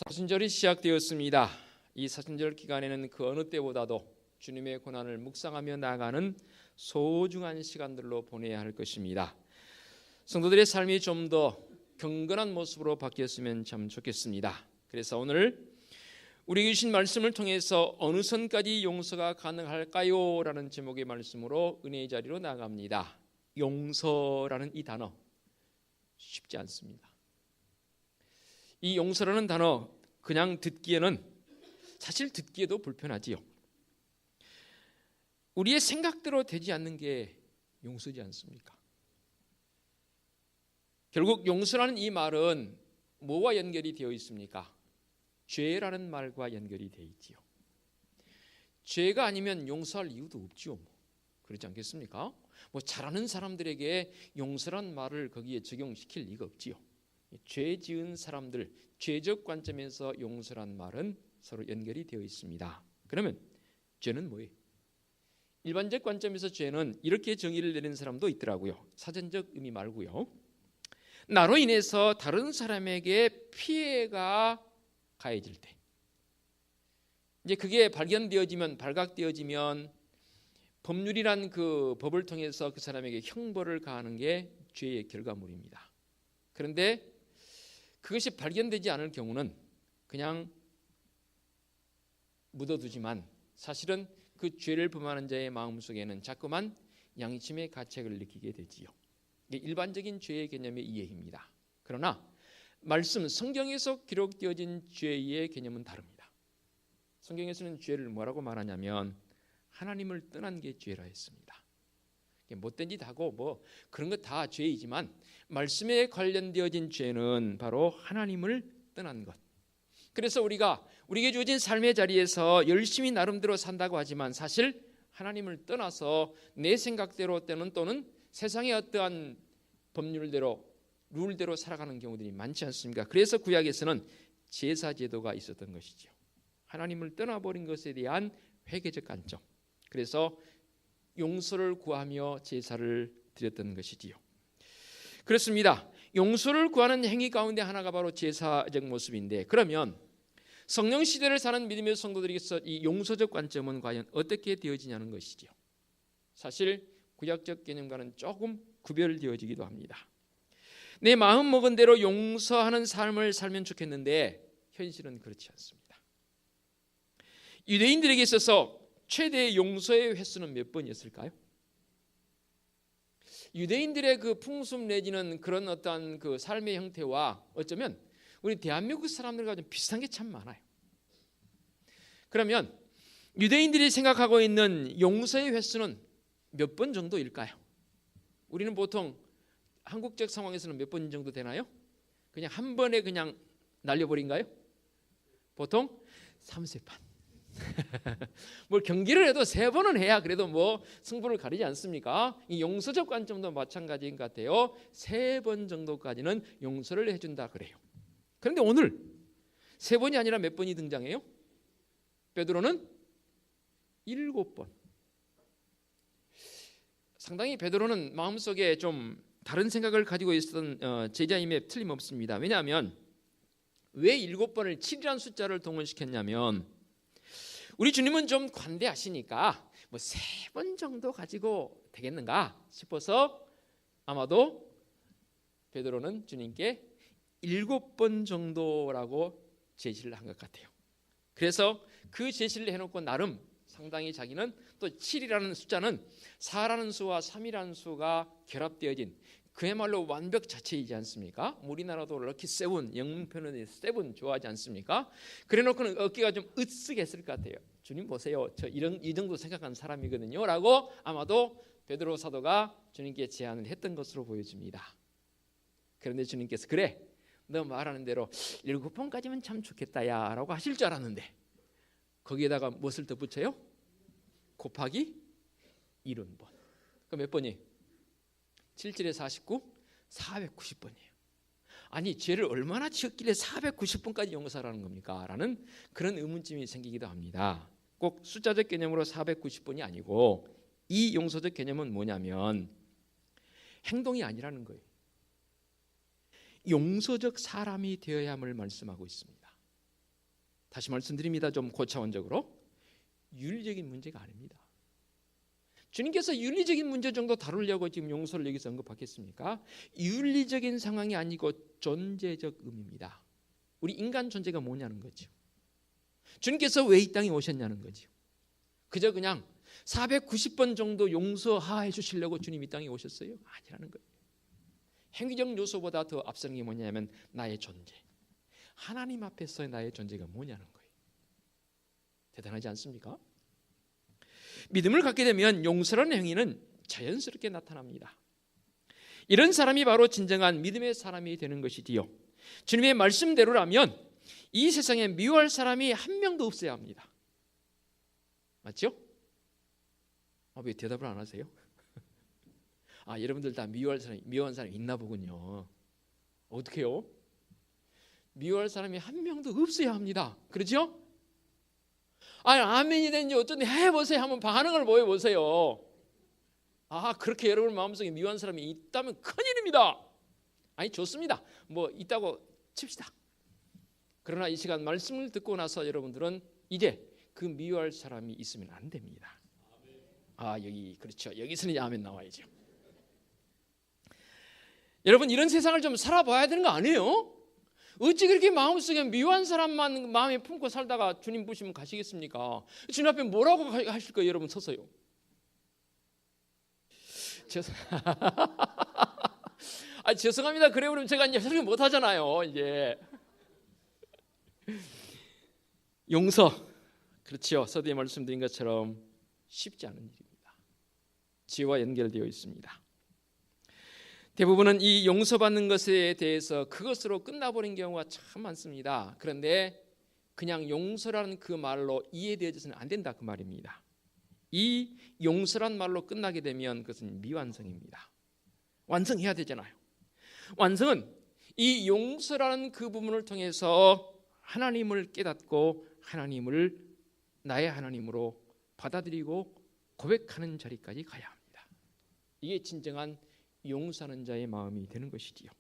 사순절이 시작되었습니다. 이 사순절 기간에는 그 어느 때보다도 주님의 고난을 묵상하며 나아가는 소중한 시간들로 보내야 할 것입니다. 성도들의 삶이 좀 더 경건한 모습으로 바뀌었으면 참 좋겠습니다. 그래서 오늘 우리에게 주신 말씀을 통해서 어느 선까지 용서가 가능할까요? 라는 제목의 말씀으로 은혜의 자리로 나아갑니다. 용서라는 이 단어 쉽지 않습니다. 이 용서라는 단어 그냥 듣기에는 사실 듣기에도 불편하지요. 우리의 생각대로 되지 않는 게 용서지 않습니까? 결국 용서라는 이 말은 뭐와 연결이 되어 있습니까? 죄라는 말과 연결이 되어 있지요. 죄가 아니면 용서할 이유도 없지요. 그렇지 않겠습니까? 잘하는 사람들에게 용서란 말을 거기에 적용시킬 리가 없지요. 죄 지은 사람들, 죄적 관점에서 용서란 말은 서로 연결이 되어 있습니다. 그러면 죄는 뭐예요? 일반적 관점에서 죄는 이렇게 정의를 내리는 사람도 있더라고요. 사전적 의미 말고요. 나로 인해서 다른 사람에게 피해가 가해질 때, 이제 그게 발각되어지면 법률이란 그 법을 통해서 그 사람에게 형벌을 가하는 게 죄의 결과물입니다. 그런데 그것이 발견되지 않을 경우는 그냥 묻어두지만 사실은 그 죄를 범하는 자의 마음속에는 자꾸만 양심의 가책을 느끼게 되지요. 이게 일반적인 죄의 개념의 이해입니다. 그러나 말씀 성경에서 기록되어진 죄의 개념은 다릅니다. 성경에서는 죄를 뭐라고 말하냐면 하나님을 떠난 게 죄라 했습니다. 못된 짓 하고 그런 거 다 죄이지만 말씀에 관련되어진 죄는 바로 하나님을 떠난 것. 그래서 우리에게 주어진 삶의 자리에서 열심히 나름대로 산다고 하지만 사실 하나님을 떠나서 내 생각대로 또는 세상의 어떠한 법률대로 룰대로 살아가는 경우들이 많지 않습니까? 그래서 구약에서는 제사 제도가 있었던 것이죠. 하나님을 떠나버린 것에 대한 회개적 관점. 그래서 용서를 구하며 제사를 드렸던 것이지요. 그렇습니다. 용서를 구하는 행위 가운데 하나가 바로 제사적 모습인데, 그러면 성령 시대를 사는 믿음의 성도들에게서 이 용서적 관점은 과연 어떻게 되어지냐는 것이지요. 사실 구약적 개념과는 조금 구별되어지기도 합니다. 내 마음 먹은 대로 용서하는 삶을 살면 좋겠는데 현실은 그렇지 않습니다. 유대인들에게 있어서 최대의 용서의 횟수는 몇 번이었을까요? 유대인들의 그 풍습 내지는 그런 어떤 그 삶의 형태와 어쩌면 우리 대한민국 사람들과 좀 비슷한 게 참 많아요. 그러면 유대인들이 생각하고 있는 용서의 횟수는 몇 번 정도일까요? 우리는 보통 한국적 상황에서는 몇 번 정도 되나요? 그냥 한 번에 그냥 날려버린가요? 보통 3세판. 뭘 경기를 해도 3번은 해야 그래도 승부를 가리지 않습니까? 이 용서적 관점도 마찬가지인 것 같아요. 3번 정도까지는 용서를 해준다 그래요. 그런데 오늘 3번이 아니라 몇 번이 등장해요? 베드로는 7번. 상당히 베드로는 마음속에 좀 다른 생각을 가지고 있었던 제자임에 틀림없습니다. 왜냐하면 왜 7번을 7이라는 숫자를 동원시켰냐면 우리 주님은 좀 관대하시니까 3번 정도 가지고 되겠는가 싶어서 아마도 베드로는 주님께 7번 정도라고 제시를 한 것 같아요. 그래서 그 제시를 해놓고 나름 상당히 자기는 또 7이라는 숫자는 4라는 수와 3이라는 수가 결합되어진 그야말로 완벽 자체이지 않습니까? 우리나라도 럭키 세븐, 영문 표현에 세븐 좋아하지 않습니까? 그래놓고는 어깨가 좀 으쓱했을 것 같아요. 주님 보세요, 저 이 정도 생각하는 사람이거든요 라고 아마도 베드로 사도가 주님께 제안을 했던 것으로 보여집니다. 그런데 주님께서 그래, 너 말하는 대로 7번까지면 참 좋겠다 야 라고 하실 줄 알았는데 거기에다가 무엇을 덧붙여요? 곱하기 70번. 그럼 몇 번이? 7, 7에 49, 490번이에요. 아니 죄를 얼마나 지었길래 490번까지 용서하라는 겁니까? 라는 그런 의문점이 생기기도 합니다. 꼭 숫자적 개념으로 490번이 아니고 이 용서적 개념은 뭐냐면 행동이 아니라는 거예요. 용서적 사람이 되어야 함을 말씀하고 있습니다. 다시 말씀드립니다. 좀 고차원적으로 윤리적인 문제가 아닙니다. 주님께서 윤리적인 문제 정도 다루려고 지금 용서를 여기서 언급하겠습니까? 윤리적인 상황이 아니고 존재적 의미입니다. 우리 인간 존재가 뭐냐는 거죠. 주님께서 왜 이 땅에 오셨냐는 거죠. 그저 그냥 490번 정도 용서해 주시려고 주님 이 땅에 오셨어요? 아니라는 거예요. 행위적 요소보다 더 앞서는 게 뭐냐면 나의 존재, 하나님 앞에서의 나의 존재가 뭐냐는 거예요. 대단하지 않습니까? 믿음을 갖게 되면 용서라는 행위는 자연스럽게 나타납니다. 이런 사람이 바로 진정한 믿음의 사람이 되는 것이지요. 주님의 말씀대로라면 이 세상에 미워할 사람이 한 명도 없어야 합니다. 맞죠? 왜 대답을 안 하세요? 여러분들 다 미워한 사람이 있나 보군요. 어떻게요? 미워할 사람이 한 명도 없어야 합니다. 그렇죠? 아멘이 되는지 어쩐지 해보세요. 한번 반응을 보여보세요. 그렇게 여러분 마음속에 미워한 사람이 있다면 큰일입니다. 좋습니다. 있다고 칩시다. 그러나 이 시간 말씀을 듣고 나서 여러분들은 이제 그 미워할 사람이 있으면 안 됩니다. 그렇죠. 여기서는 이제 아멘 나와야죠. 여러분, 이런 세상을 좀 살아봐야 되는 거 아니에요? 어찌 그렇게 마음속에 미워한 사람만 마음에 품고 살다가 주님 보시면 가시겠습니까? 주님 앞에 뭐라고 하실 거예요? 여러분 서서요. 죄송합니다. 그래 그러면 제가 이제 설교 못 하잖아요. 이제 용서, 그렇죠. 서두에 말씀드린 것처럼 쉽지 않은 일입니다. 지혜와 연결되어 있습니다. 대부분은 이 용서받는 것에 대해서 그것으로 끝나버린 경우가 참 많습니다. 그런데 그냥 용서라는 그 말로 이해되어져서는 안 된다 그 말입니다. 이 용서란 말로 끝나게 되면 그것은 미완성입니다. 완성해야 되잖아요. 완성은 이 용서라는 그 부분을 통해서 하나님을 깨닫고 하나님을 나의 하나님으로 받아들이고 고백하는 자리까지 가야 합니다. 이게 진정한 용서하는 자의 마음이 되는 것이지요.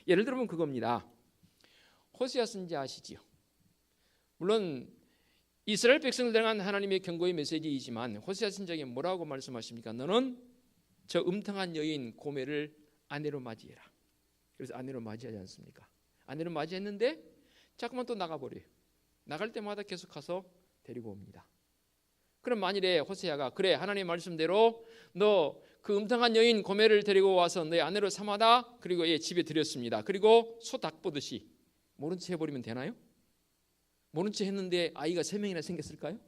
예를 들면 그겁니다. 호세아 선지 아시지요? 물론 이스라엘 백성을 향한 하나님의 경고의 메시지이지만 호세아 선지에게 뭐라고 말씀하십니까? 너는 저 음탕한 여인 고멜을 아내로 맞이해라. 그래서 아내로 맞이하지 않습니까? 아내로 맞이했는데 자꾸만 또 나가버려요. 나갈 때마다 계속 가서 데리고 옵니다. 그럼 만일에 호세아가 그래 하나님 말씀대로 너 그 음탕한 여인 고멜을 데리고 와서 너의 아내로 삼아다 그리고 얘 집에 들였습니다. 그리고 소 닭 보듯이 모른 체 해버리면 되나요? 모른 체 했는데 아이가 3명이나 생겼을까요?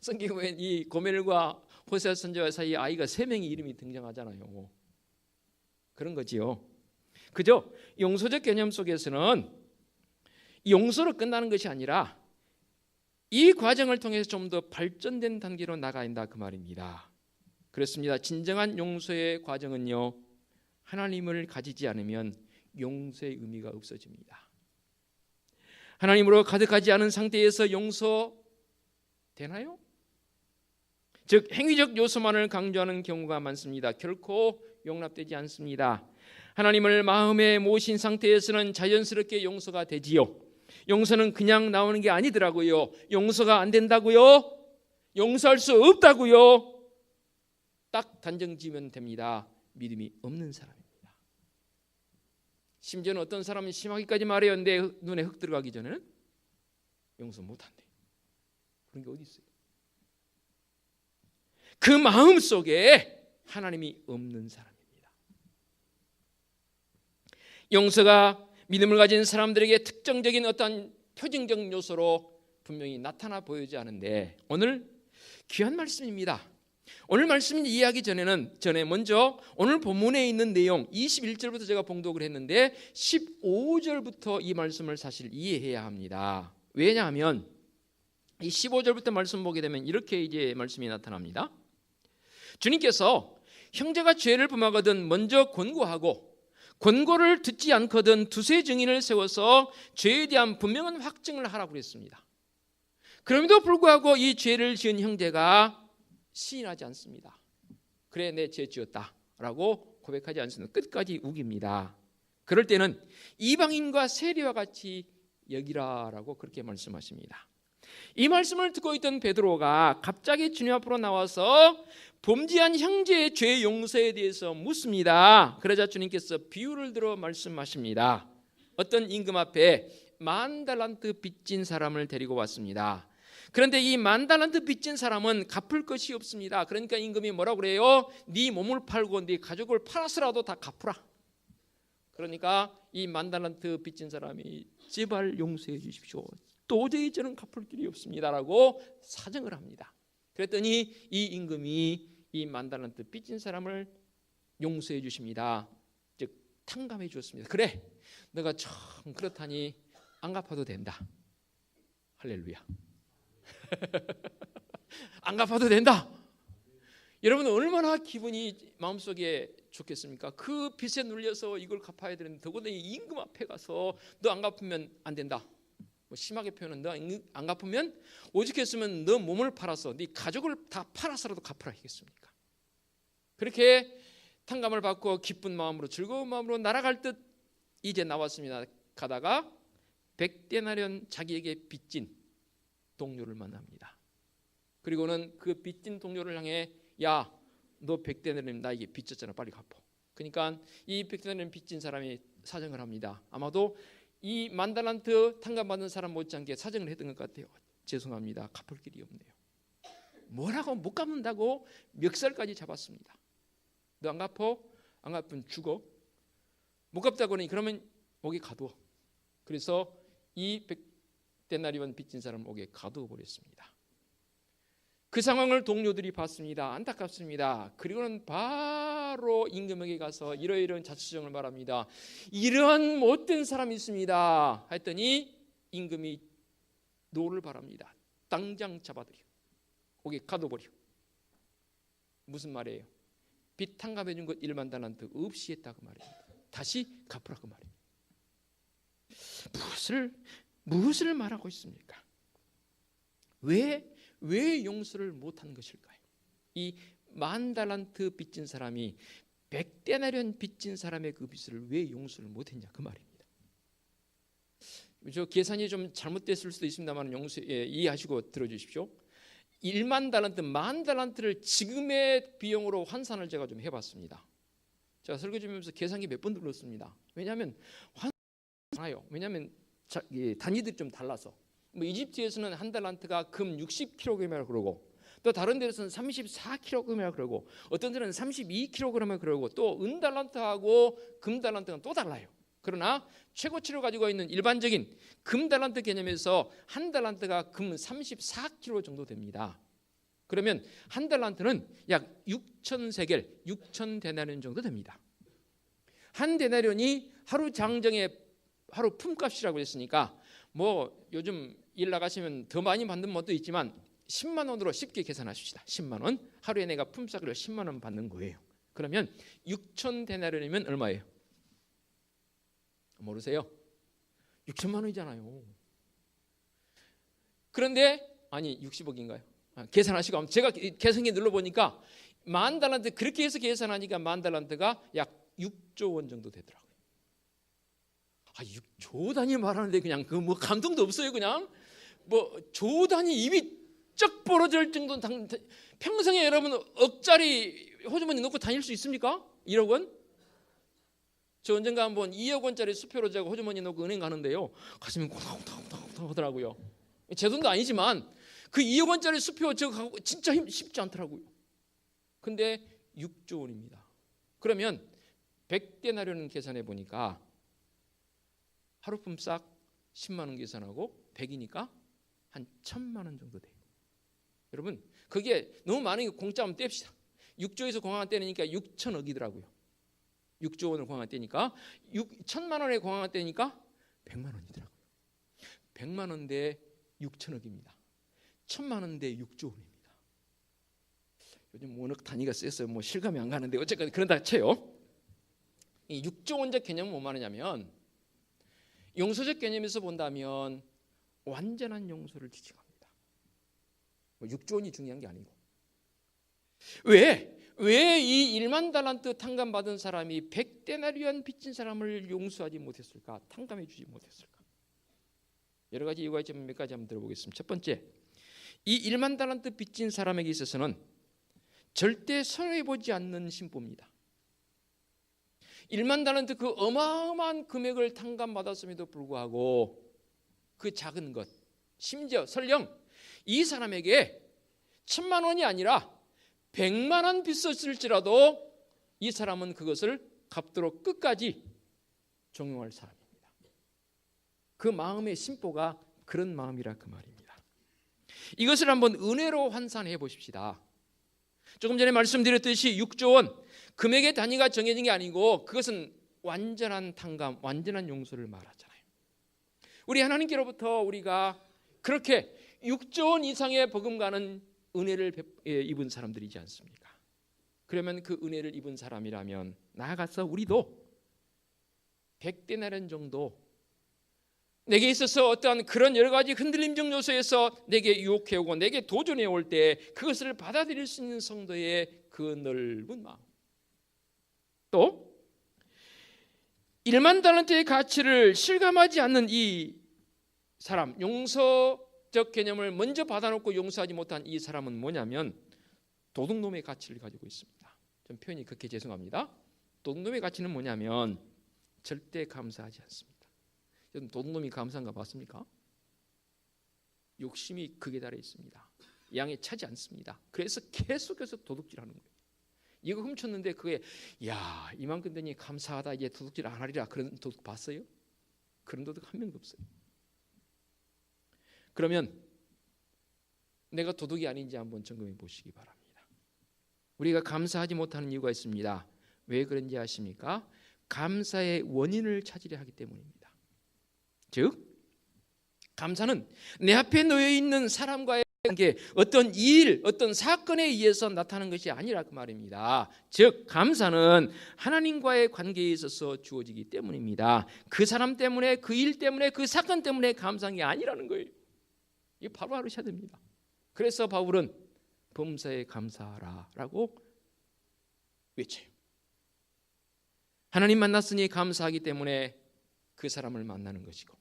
성경에 보면 이 고멜과 호세아 선지자 사이에 아이가 3명의 이름이 등장하잖아요. 그런 거지요. 그죠? 용서적 개념 속에서는 용서로 끝나는 것이 아니라 이 과정을 통해서 좀 더 발전된 단계로 나가야 한다 그 말입니다. 그렇습니다. 진정한 용서의 과정은요, 하나님을 가지지 않으면 용서의 의미가 없어집니다. 하나님으로 가득하지 않은 상태에서 용서 되나요? 즉 행위적 요소만을 강조하는 경우가 많습니다. 결코 용납되지 않습니다. 하나님을 마음에 모신 상태에서는 자연스럽게 용서가 되지요. 용서는 그냥 나오는 게 아니더라고요. 용서가 안 된다고요? 용서할 수 없다고요? 딱 단정 지으면 됩니다. 믿음이 없는 사람입니다. 심지어는 어떤 사람은 심하게까지 말해요. 내 눈에 흙 들어가기 전에는 용서 못한대. 그런 게 어디 있어요? 그 마음 속에 하나님이 없는 사람입니다. 용서가 믿음을 가진 사람들에게 특정적인 어떤 표징적 요소로 분명히 나타나 보이지 않은데 오늘 귀한 말씀입니다. 오늘 말씀 이해하기 전에 먼저 오늘 본문에 있는 내용 21절부터 제가 봉독을 했는데 15절부터 이 말씀을 사실 이해해야 합니다. 왜냐하면 이 15절부터 말씀 보게 되면 이렇게 이제 말씀이 나타납니다. 주님께서 형제가 죄를 범하거든 먼저 권고하고 권고를 듣지 않거든 두세 증인을 세워서 죄에 대한 분명한 확증을 하라고 그랬습니다. 그럼에도 불구하고 이 죄를 지은 형제가 시인하지 않습니다. 그래 내 죄 지었다 라고 고백하지 않습니다. 끝까지 우깁니다. 그럴 때는 이방인과 세리와 같이 여기라라고 그렇게 말씀하십니다. 이 말씀을 듣고 있던 베드로가 갑자기 주님 앞으로 나와서 범죄한 형제의 죄 용서에 대해서 묻습니다. 그러자 주님께서 비유를 들어 말씀하십니다. 어떤 임금 앞에 10,000달란트 빚진 사람을 데리고 왔습니다. 그런데 이 10,000달란트 빚진 사람은 갚을 것이 없습니다. 그러니까 임금이 뭐라고 그래요? 네 몸을 팔고 네 가족을 팔아서라도 다 갚으라. 그러니까 이 10,000달란트 빚진 사람이 제발 용서해 주십시오. 도저히 저는 갚을 길이 없습니다라고 사정을 합니다. 그랬더니 이 임금이 이 10,000달란트 빚진 사람을 용서해 주십니다. 즉 탕감해 주었습니다. 그래, 너가 참 그렇다니 안 갚아도 된다. 할렐루야. 안 갚아도 된다. 여러분 얼마나 기분이 마음속에 좋겠습니까? 그 빚에 눌려서 이걸 갚아야 되는데 더군다나 이 임금 앞에 가서 너 안 갚으면 안 된다. 뭐 심하게 표현은 너 안 갚으면 오죽했으면 너 몸을 팔아서 네 가족을 다 팔아서라도 갚으라 하겠습니까? 그렇게 탕감을 받고 기쁜 마음으로 즐거운 마음으로 날아갈 듯 이제 나왔습니다. 가다가 100데나리온 자기에게 빚진 동료를 만납니다. 그리고는 그 빚진 동료를 향해 야, 너 100데나리온 나에게 빚졌잖아. 빨리 갚어. 그러니까 이 100데나리온 빚진 사람이 사정을 합니다. 아마도 이 10,000달란트 탕감받은 사람 못지않게 사정을 했던 것 같아요. 죄송합니다. 갚을 길이 없네요. 뭐라고 못 갚는다고 멱살까지 잡았습니다. 너 안 갚어? 안 갚으면 죽어. 못 갚자고 하니 그러면 옥에 가두어. 그래서 이 100데나리온 빚진 사람을 옥에 가두어 버렸습니다. 그 상황을 동료들이 봤습니다. 안타깝습니다. 그리고는 바로 임금에게 가서 이러이러한 자초지종을 말합니다. 이러한 못된 사람이 있습니다. 했더니 임금이 노를 바랍니다. 당장 잡아들여 옥에 가둬버려. 무슨 말이에요? 빚 탕감해 준 것 10,000달란트 없이 했다고 말입니다. 다시 갚으라고 말입니다. 무엇을 말하고 있습니까? 왜 용서를 못한 것일까요? 이 10,000달란트 빚진 사람이 100데나리온 빚진 사람의 그 빚을 왜 용서를 못했냐 그 말입니다. 저 계산이 좀 잘못됐을 수도 있습니다만 이해하시고 들어주십시오. 10,000달란트, 10,000달란트를 지금의 비용으로 환산을 제가 좀 해봤습니다. 제가 설교하면서 계산기 몇 번 눌렀습니다. 왜냐하면 환산하요. 왜냐하면 단위들이 좀 달라서. 뭐 이집트에서는 한 달란트가 금 60kg이라고 그러고 또 다른 데서는 34kg이라고 그러고 어떤 데는 32kg이라고 그러고 또 은달란트하고 금달란트는 또 달라요. 그러나 최고치로 가지고 있는 일반적인 금달란트 개념에서 한 달란트가 금 34kg 정도 됩니다. 그러면 한 달란트는 약 6,000세겔, 6,000데나리온 정도 됩니다. 한 데나리온이 하루 장정의 하루 품값이라고 했으니까 뭐 요즘 일 나가시면 더 많이 받는 것도 있지만 10만 원으로 쉽게 계산하십시다. 10만 원. 하루에 내가 품삯을 10만 원 받는 거예요. 그러면 6,000데나리온이면 얼마예요? 모르세요? 6천만 원이잖아요. 그런데 아니 60억인가요? 계산하시고 제가 계산기 눌러보니까 10,000달란트 그렇게 해서 계산하니까 10,000달란트가 약 6조 원 정도 되더라고요. 6조 단위 말하는데 그냥 그 뭐 감동도 없어요. 그냥 뭐 조 단위 입이 쩍 벌어질 정도는 평생에 여러분 억짜리 호주머니 넣고 다닐 수 있습니까? 1억 원? 저 언젠가 한번 2억 원짜리 수표로 제가 호주머니 넣고 은행 가는데요. 가슴이 콩닥콩닥 하더라고요. 제 돈도 아니지만 그 2억 원짜리 수표 제가 가고 진짜 쉽지 않더라고요. 근데 6조 원입니다. 그러면 100데나리온 계산해 보니까 하루품 싹 10만 원 계산하고 100이니까 한 1,000만 원 정도 돼요. 여러분 그게 너무 많으니까 공짜하면 뗍시다. 6조에서 공항 떼니까 6천억이더라고요. 6조 원을 공항 떼니까 1,000만 원에 공항 떼니까 100만 원이더라고요. 100만 원 대 6천억입니다. 1,000만 원 대 6조 원입니다. 요즘 원억 단위가 세서 뭐 실감이 안 가는데 어쨌든 그런다 쳐요. 이 6조 원적 개념은 뭐 말하냐면 용서적 개념에서 본다면 완전한 용서를 지칭합니다. 6조 원이 중요한 게 아니고 왜 이 10,000달란트 탕감받은 사람이 100데나리온 빚진 사람을 용서하지 못했을까? 탕감해 주지 못했을까? 여러 가지 이유가 있지만 몇 가지 한번 들어보겠습니다. 첫 번째, 이 1만 달란트 빚진 사람에게 있어서는 절대 손해보지 않는 심보입니다. 1만 달란트 그 어마어마한 금액을 탕감받았음에도 불구하고 그 작은 것, 심지어 설령 이 사람에게 1,000만 원이 아니라 100만 원 빚었을지라도 이 사람은 그것을 갚도록 끝까지 종용할 사람입니다. 그 마음의 심보가 그런 마음이라 그 말입니다. 이것을 한번 은혜로 환산해 보십시다. 조금 전에 말씀드렸듯이 6조 원 금액의 단위가 정해진 게 아니고 그것은 완전한 탕감, 완전한 용서를 말하잖아요. 우리 하나님께로부터 우리가 그렇게 6조 원 이상의 버금가는 은혜를 입은 사람들이지 않습니까? 그러면 그 은혜를 입은 사람이라면 나아가서 우리도 100데나리온 정도 내게 있어서 어떠한 그런 여러 가지 흔들림 요소에서 내게 유혹해 오고 내게 도전해 올 때 그것을 받아들일 수 있는 성도의 그 넓은 마음, 또 1만 달란트의 가치를 실감하지 않는 이 사람, 용서적 개념을 먼저 받아놓고 용서하지 못한 이 사람은 뭐냐면 도둑놈의 가치를 가지고 있습니다. 좀 표현이 그렇게 죄송합니다. 도둑놈의 가치는 뭐냐면 절대 감사하지 않습니다. 도둑놈이 감사한가 봤습니까? 욕심이 극에 달해 있습니다. 양에 차지 않습니다. 그래서 계속해서 도둑질하는 거예요. 이거 훔쳤는데 그게 야 이만큼 되니 감사하다, 이제 도둑질 안 하리라, 그런 도둑 봤어요? 그런 도둑 한 명도 없어요. 그러면 내가 도둑이 아닌지 한번 점검해 보시기 바랍니다. 우리가 감사하지 못하는 이유가 있습니다. 왜 그런지 아십니까? 감사의 원인을 찾으려 하기 때문입니다. 즉 감사는 내 앞에 놓여 있는 사람과의 관계, 어떤 일, 어떤 사건에 의해서 나타나는 것이 아니라 그 말입니다. 즉 감사는 하나님과의 관계에 있어서 주어지기 때문입니다. 그 사람 때문에, 그 일 때문에, 그 사건 때문에 감사한 게 아니라는 거예요. 이거 바로 알으셔야 됩니다. 그래서 바울은 범사에 감사하라라고 외쳐요. 하나님 만났으니 감사하기 때문에 그 사람을 만나는 것이고,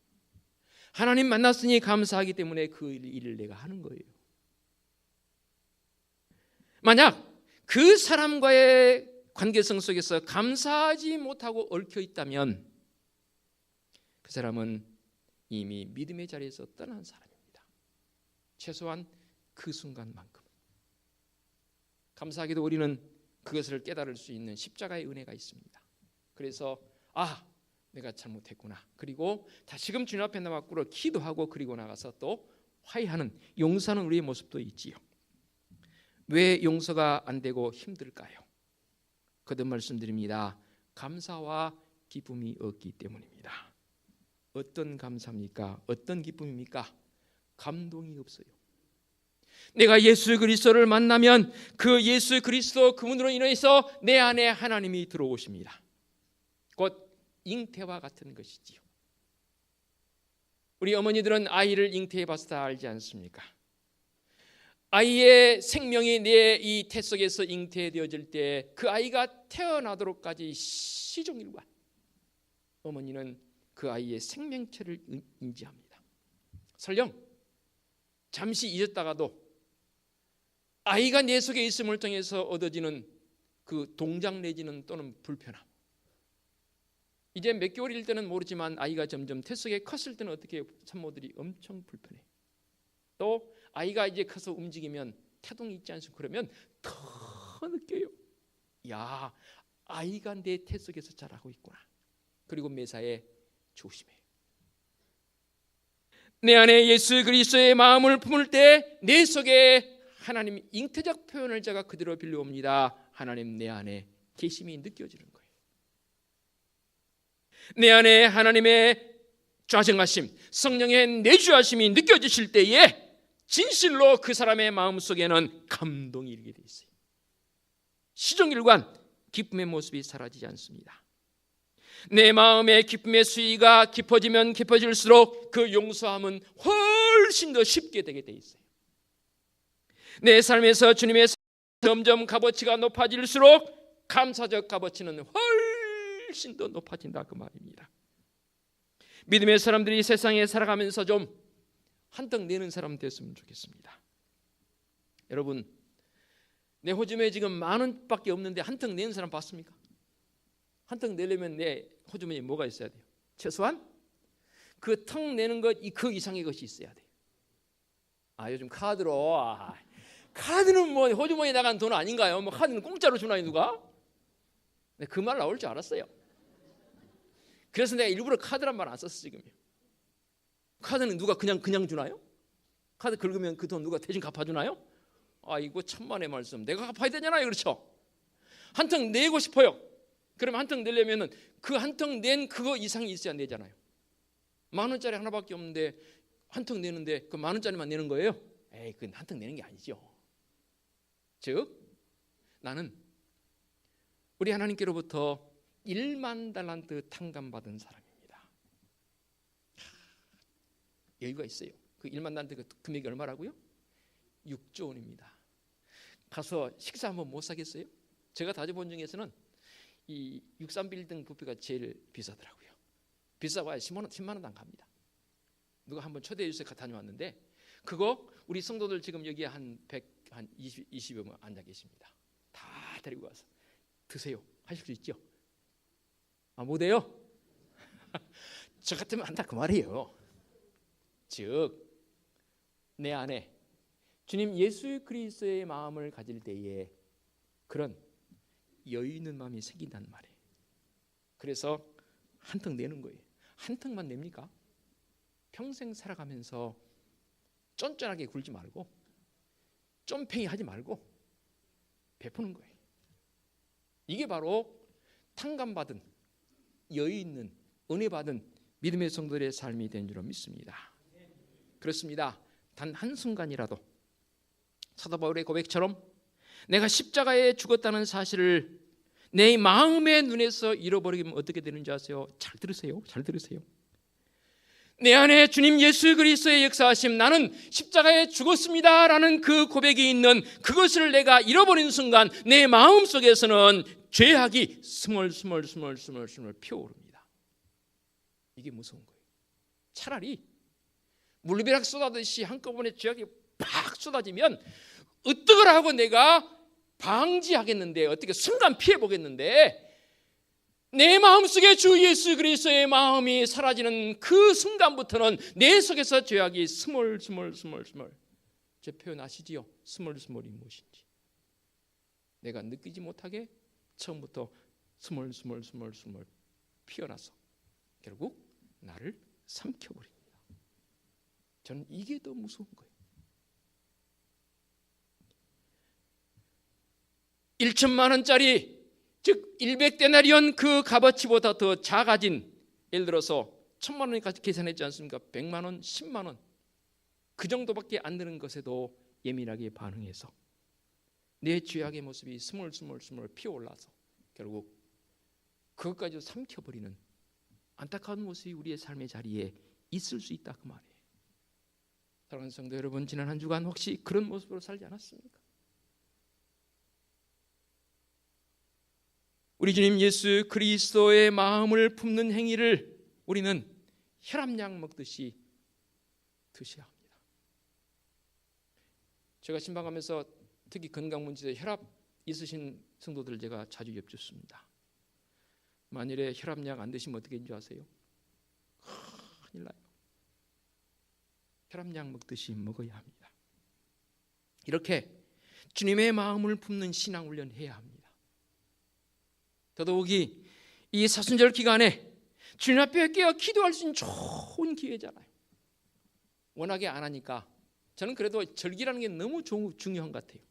하나님 만났으니 감사하기 때문에 그 일을 내가 하는 거예요. 만약 그 사람과의 관계성 속에서 감사하지 못하고 얽혀 있다면 그 사람은 이미 믿음의 자리에서 떠난 사람입니다. 최소한 그 순간만큼. 감사하게도 우리는 그것을 깨달을 수 있는 십자가의 은혜가 있습니다. 그래서 내가 잘못했구나. 그리고 다시금 주님 앞에 나와꾸러 기도하고 그리고 나가서 또 화해하는, 용서하는 우리의 모습도 있지요. 왜 용서가 안 되고 힘들까요? 거듭 말씀드립니다. 감사와 기쁨이 없기 때문입니다. 어떤 감사입니까? 어떤 기쁨입니까? 감동이 없어요. 내가 예수 그리스도를 만나면 그 예수 그리스도 그분으로 인해서 내 안에 하나님이 들어오십니다. 곧 잉태와 같은 것이지요. 우리 어머니들은 아이를 잉태해 봐서 다 알지 않습니까? 아이의 생명이 내 이 태 속에서 잉태되어질 때 그 아이가 태어나도록까지 시종일관 어머니는 그 아이의 생명체를 인지합니다. 설령 잠시 잊었다가도 아이가 내 속에 있음을 통해서 얻어지는 그 동작 내지는 또는 불편함, 이제 몇 개월일 때는 모르지만 아이가 점점 태 속에 컸을 때는 어떻게 산모들이 엄청 불편해. 또 아이가 이제 커서 움직이면 태동이 있지 않습니까? 그러면 더 느껴요. 야, 아이가 내 태 속에서 자라고 있구나. 그리고 매사에 조심해요. 내 안에 예수 그리스도의 마음을 품을 때 내 속에 하나님 잉태적 표현을 제가 그대로 빌려옵니다. 하나님 내 안에 계심이 느껴지는 거예요. 내 안에 하나님의 좌정하심, 성령의 내주하심이 느껴지실 때에 진실로 그 사람의 마음속에는 감동이 일게 돼 있어요. 시종일관 기쁨의 모습이 사라지지 않습니다. 내 마음의 기쁨의 수위가 깊어지면 깊어질수록 그 용서함은 훨씬 더 쉽게 되게 돼 있어요. 내 삶에서 주님의 점점 값어치가 높아질수록 감사적 값어치는 훨씬 더 높아진다 그 말입니다. 믿음의 사람들이 세상에 살아가면서 좀 한턱 내는 사람 됐으면 좋겠습니다. 여러분, 내 호주머니에 지금 10,000원밖에 없는데 한턱 내는 사람 봤습니까? 한턱 내려면 내 호주머니에 뭐가 있어야 돼요? 최소한 그 턱 내는 것, 그 이상의 것이 있어야 돼요. 요즘 카드는 뭐 호주머니에 나간 돈 아닌가요? 뭐 카드는 공짜로 주나요, 누가? 그 말 나올 줄 알았어요. 그래서 내가 일부러 카드란 말 안 썼어 지금요. 카드는 누가 그냥 주나요? 카드 긁으면 그 돈 누가 대신 갚아주나요? 이거 천만의 말씀. 내가 갚아야 되잖아요, 그렇죠? 한턱 내고 싶어요. 그러면 한턱 내려면은 그 한턱 낸 그거 이상이 있어야 내잖아요. 10,000원짜리 하나밖에 없는데 한턱 내는데 그 10,000원짜리만 내는 거예요? 그건 한턱 내는 게 아니죠. 즉, 나는 우리 하나님께로부터 1만 달란트 탕감받은 사람입니다. 여유가 있어요. 그 1만 달란트 그 금액이 얼마라고요? 6조 원입니다. 가서 식사 한번 못 사겠어요? 제가 다녀본 중에서는 이 63빌딩 뷔페가 제일 비싸더라고요. 비싸봐야 10만 원도 안 갑니다. 누가 한번 초대해 주세요. 다녀왔는데 그거 우리 성도들 지금 여기 한 20여 명 앉아 계십니다. 다 데리고 와서 드세요. 하실 수 있죠? 못해요? 저 같으면 한다 그 말이에요. 즉, 내 안에 주님 예수 그리스도의 마음을 가질 때에 그런 여유 있는 마음이 생긴다는 말이에요. 그래서 한턱 내는 거예요. 한턱만 냅니까? 평생 살아가면서 쫀쫀하게 굴지 말고 쫌팽이 하지 말고 베푸는 거예요. 이게 바로 탕감받은 여유 있는 은혜 받은 믿음의 성도들의 삶이 된 줄 믿습니다. 그렇습니다. 단 한순간이라도 사도 바울의 고백처럼 내가 십자가에 죽었다는 사실을 내 마음의 눈에서 잃어버리면 어떻게 되는지 아세요? 잘 들으세요. 내 안에 주님 예수 그리스도의 역사하심, 나는 십자가에 죽었습니다 라는 그 고백이 있는 그것을 내가 잃어버린 순간 내 마음속에서는 죄악이 스멀스멀 피어오릅니다. 이게 무서운 거예요. 차라리 물비락 쏟아듯이 한꺼번에 죄악이 팍 쏟아지면 어떡을 하고 내가 방지하겠는데, 어떻게 순간 피해보겠는데, 내 마음속에 주 예수 그리스도의 마음이 사라지는 그 순간부터는 내 속에서 죄악이 스멀스멀. 제 표현 아시지요? 스멀스멀이 무엇인지 내가 느끼지 못하게 처음부터 스멀스멀 피어나서 결국 나를 삼켜버립니다. 저는 이게 더 무서운 거예요. 1천만 원짜리, 즉 100데나리온 그 값어치보다 더 작아진, 예를 들어서 1,000만 원까지 계산했지 않습니까? 100만 원, 10만 원, 그 정도밖에 안 되는 것에도 예민하게 반응해서 내 죄악의 모습이 스멀스멀 피어올라서 결국 그것까지도 삼켜버리는 안타까운 모습이 우리의 삶의 자리에 있을 수 있다 그 말이에요. 사랑하는 성도 여러분, 지난 한 주간 혹시 그런 모습으로 살지 않았습니까? 우리 주님 예수 그리스도의 마음을 품는 행위를 우리는 혈압약 먹듯이 드셔야 합니다. 제가 신방하면서 특히 건강 문제에 혈압 있으신 성도들 제가 자주 엽죽습니다. 만일에 혈압약 안 드시면 어떻게 되는지 아세요? 큰일 나요. 혈압약 먹듯이 먹어야 합니다. 이렇게 주님의 마음을 품는 신앙 훈련 해야 합니다. 더더욱이 이 사순절 기간에 주님 앞에 깨어 기도할 수 있는 좋은 기회잖아요. 워낙에 안 하니까 저는 그래도 절기라는 게 너무 중요한 것 같아요.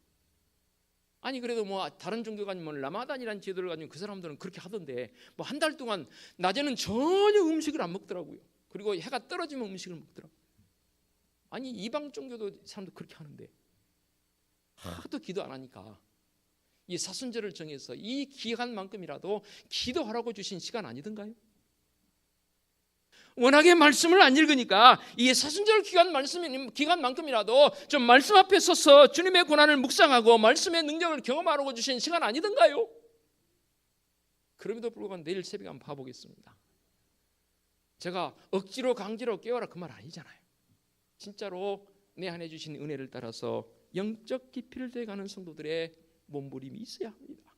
아니 그래도 뭐 다른 종교가 뭐 라마단이라는 제도를 가지고 그 사람들은 그렇게 하던데 뭐 한 달 동안 낮에는 전혀 음식을 안 먹더라고요. 그리고 해가 떨어지면 음식을 먹더라고요. 아니 이방 종교도 사람들 그렇게 하는데 하도 기도 안 하니까 이 사순절을 정해서 이 기간만큼이라도 기도하라고 주신 시간 아니던가요? 워낙에 말씀을 안 읽으니까 이 사순절 기간만큼이라도 좀 말씀 앞에 서서 주님의 고난을 묵상하고 말씀의 능력을 경험하라고 주신 시간 아니던가요? 그럼에도 불구하고 내일 새벽에 한번 봐보겠습니다. 제가 억지로 강제로 깨워라 그 말 아니잖아요. 진짜로 내 안에 주신 은혜를 따라서 영적 깊이를 돼가는 성도들의 몸부림이 있어야 합니다.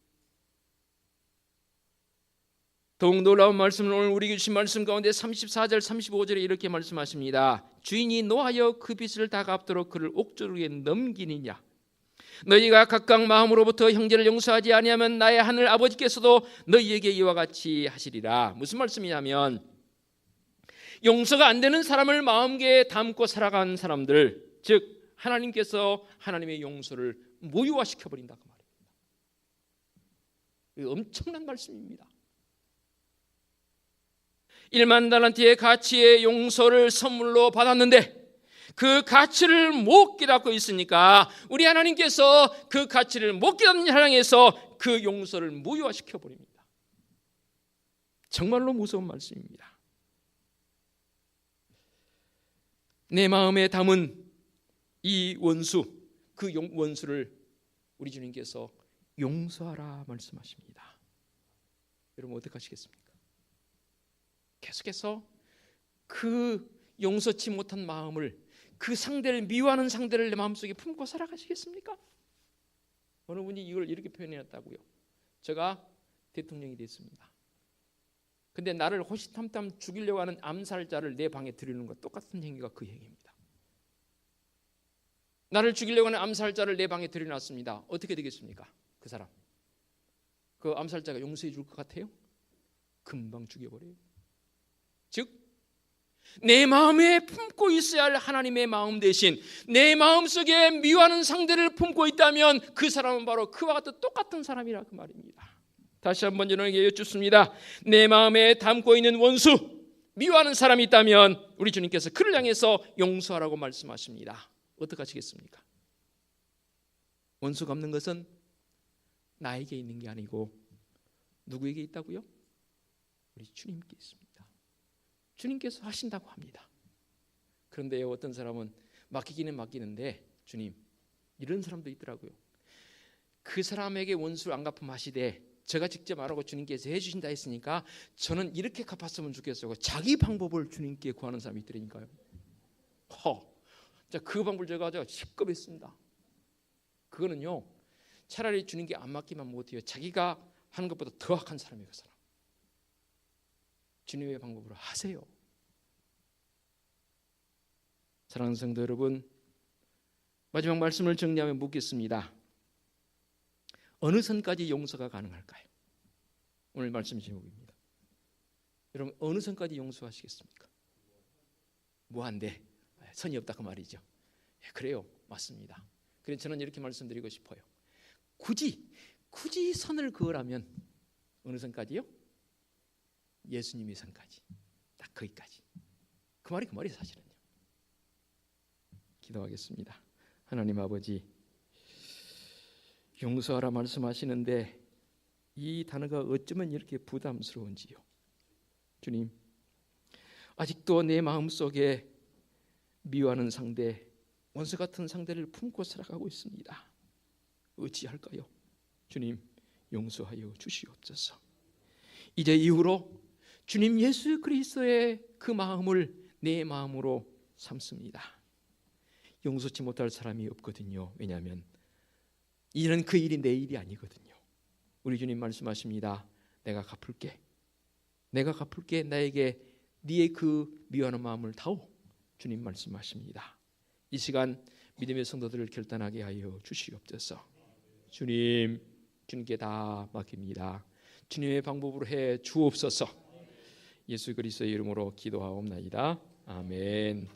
더욱 놀라운 말씀은 오늘 우리에게 주신 말씀 가운데 34절 35절에 이렇게 말씀하십니다. 주인이 노하여 그 빚을 다 갚도록 그를 옥조르게 넘기느냐. 너희가 각각 마음으로부터 형제를 용서하지 아니하면 나의 하늘 아버지께서도 너희에게 이와 같이 하시리라. 무슨 말씀이냐면 용서가 안 되는 사람을 마음에 담고 살아간 사람들, 즉 하나님께서 하나님의 용서를 무효화시켜버린다 그 말입니다. 엄청난 말씀입니다. 1만 달란트의 가치의 용서를 선물로 받았는데 그 가치를 못 깨닫고 있으니까 우리 하나님께서 그 가치를 못 깨닫는 사랑에서 그 용서를 무효화시켜 버립니다. 정말로 무서운 말씀입니다. 내 마음에 담은 이 원수, 그 원수를 우리 주님께서 용서하라 말씀하십니다. 여러분 어떻게 하시겠습니까? 계속해서 그 용서치 못한 마음을, 그 상대를 미워하는 상대를 내 마음속에 품고 살아가시겠습니까? 어느 분이 이걸 이렇게 표현해놨다고요. 제가 대통령이 됐습니다. 근데 나를 호시탐탐 죽이려고 하는 암살자를 내 방에 들이는 것 똑같은 행위가 그 행위입니다. 나를 죽이려고 하는 암살자를 내 방에 들여놨습니다. 어떻게 되겠습니까? 그 사람, 그 암살자가 용서해 줄 것 같아요? 금방 죽여버려요. 즉 내 마음에 품고 있어야 할 하나님의 마음 대신 내 마음속에 미워하는 상대를 품고 있다면 그 사람은 바로 그와 같은 똑같은 사람이라 그 말입니다. 다시 한번 여러분에게 여쭙습니다. 내 마음에 담고 있는 원수, 미워하는 사람이 있다면 우리 주님께서 그를 향해서 용서하라고 말씀하십니다. 어떻게 하시겠습니까? 원수 갚는 것은 나에게 있는 게 아니고 누구에게 있다고요? 우리 주님께 있습니다. 주님께서 하신다고 합니다. 그런데 어떤 사람은 맡기기는 맡기는데 주님, 이런 사람도 있더라고요. 그 사람에게 원수를 안 갚으면 하시되 제가 직접 알아고 주님께서 해주신다 했으니까 저는 이렇게 갚았으면 좋겠어요. 자기 방법을 주님께 구하는 사람이 있더라니까요. 그 방법을 제가 십겁했습니다. 그거는요, 차라리 주님께 안 맡기면 못해요. 자기가 하는 것보다 더 악한 사람이에요. 그 사람. 주님의 방법으로 하세요. 사랑하는 성도 여러분, 마지막 말씀을 정리하며 묻겠습니다. 어느 선까지 용서가 가능할까요? 오늘 말씀 제목입니다. 여러분 어느 선까지 용서하시겠습니까? 무한대, 선이 없다 그 말이죠. 그래요, 맞습니다. 그래서 저는 이렇게 말씀드리고 싶어요. 굳이 선을 그으라면 어느 선까지요? 예수님의 선까지, 딱 거기까지. 그 말이 그 말이에요. 사실은요. 기도하겠습니다. 하나님 아버지, 용서하라 말씀하시는데 이 단어가 어쩌면 이렇게 부담스러운지요. 주님, 아직도 내 마음속에 미워하는 상대, 원수 같은 상대를 품고 살아가고 있습니다. 어찌할까요? 주님, 용서하여 주시옵소서. 이제 이후로 주님 예수 그리스도의 그 마음을 내 마음으로 삼습니다. 용서치 못할 사람이 없거든요. 왜냐하면 이는 그 일이 내 일이 아니거든요. 우리 주님 말씀하십니다. 내가 갚을게. 나에게 네의 그 미워하는 마음을 다오. 주님 말씀하십니다. 이 시간 믿음의 성도들을 결단하게 하여 주시옵소서. 주님께 다 맡깁니다. 주님의 방법으로 해 주옵소서. 예수 그리스도의 이름으로 기도하옵나이다. 아멘.